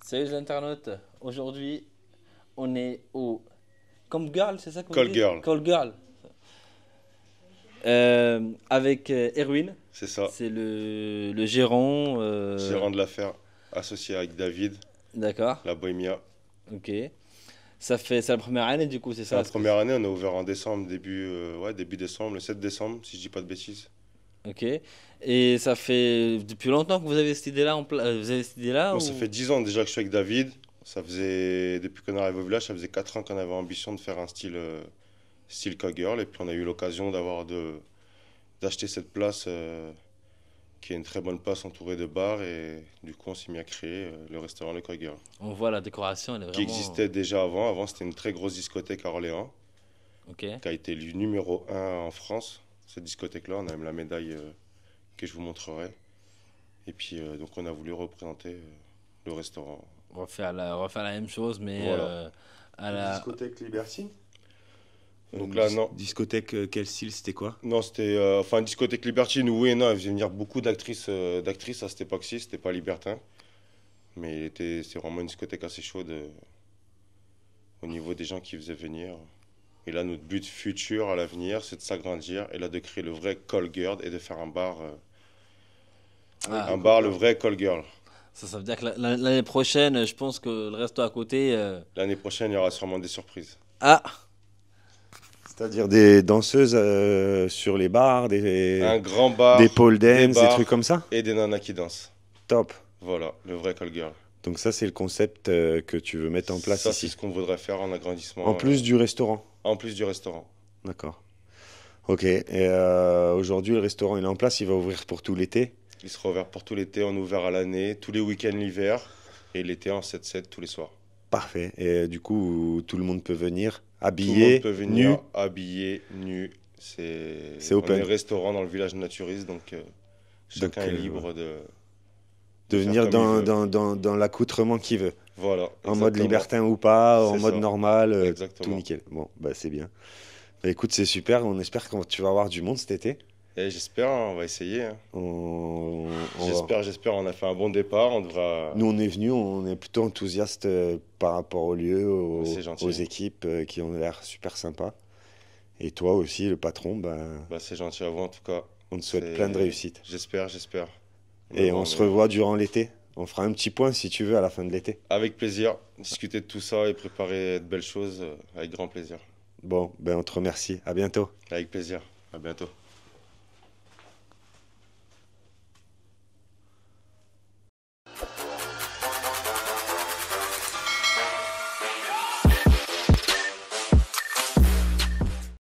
Salut les internautes, aujourd'hui on est au Camp Girl, c'est ça que vous Call dites? Girl, Call Girl. Avec Erwin, c'est ça. c'est le gérant. Gérant de l'affaire, associé avec David, D'accord, la Bohémia. ok. C'est la première année du coup, c'est C'est ça? la première année, on a ouvert en décembre, début décembre, le 7 décembre, si je dis pas de bêtises. Ok. Et ça fait depuis longtemps que vous avez cette idée-là vous avez cette idée-là Moi, ça fait ou... 10 ans déjà que je suis avec David. Depuis qu'on est arrivé au village, ça faisait 4 ans qu'on avait ambition de faire un style cowgirl. Et puis on a eu l'occasion d'acheter cette place, qui est une très bonne place entourée de bars. Et du coup, on s'est mis à créer le restaurant Le Cowgirl, On voit la décoration, elle est qui vraiment... existait déjà avant. Avant, c'était une très grosse discothèque à Orléans, Ok. qui a été élu numéro un en France. Cette discothèque-là, on a même la médaille que je vous montrerai. Et puis, donc, on a voulu représenter le restaurant. Refaire la même chose, mais Voilà. à Une la... discothèque libertine. Donc là, non. Discothèque, quel style, c'était quoi? Non, c'était enfin discothèque libertine, oui et non. Il faisait venir beaucoup d'actrices à cette époque-ci. C'était pas libertin, mais c'est vraiment une discothèque assez chaude au niveau des gens qui faisaient venir. Et là, notre but futur à l'avenir, c'est de s'agrandir et là de créer le vrai Call Girl et de faire Ah, un bar, le vrai Call Girl. ça veut dire que l'année prochaine, je pense que le resto à côté... L'année prochaine, il y aura sûrement des surprises. Ah, C'est-à-dire des danseuses sur les bars, Un grand bar, des pole des dance, des bars trucs comme ça? et des nanas qui dansent. Top. Voilà, le vrai Call Girl. Donc ça, c'est le concept que tu veux mettre en place Ça, c'est ici. ce qu'on voudrait faire en agrandissement. En plus du restaurant. En plus du restaurant. D'accord. Ok. Et aujourd'hui, le restaurant, il est en place, il va ouvrir pour tout l'été. Il sera ouvert pour tout l'été, on est ouvert à l'année, tous les week-ends l'hiver, et l'été en 7-7 tous les soirs. Parfait. Et du coup, tout le monde peut venir, Tout le monde habillé, peut nu. venir habillé, nu. C'est On open. est restaurant dans le village naturiste, donc chacun Donc, est libre de faire venir comme il veut. dans l'accoutrement qu'il veut. Voilà, En mode exactement. libertin ou pas, en C'est mode ça. normal, tout Exactement. nickel. Bon, bah c'est bien. Bah, écoute, c'est super. On espère que tu vas avoir du monde cet été. Et j'espère, hein, on va essayer, hein. On va- J'espère, on a fait un bon départ, on devra... Nous, on est venus, on est plutôt enthousiaste par rapport au lieu, C'est gentil. aux équipes qui ont l'air super sympas. Et toi aussi, le patron, bah, Bah, c'est gentil à vous en tout cas. on te souhaite C'est- plein de réussite. J'espère. Et Bon, on se mais- revoit durant l'été. On fera un petit point si tu veux à la fin de l'été. Avec plaisir, discuter de tout ça et préparer de belles choses avec grand plaisir. Bon, ben on te remercie. À bientôt. Avec plaisir. À bientôt.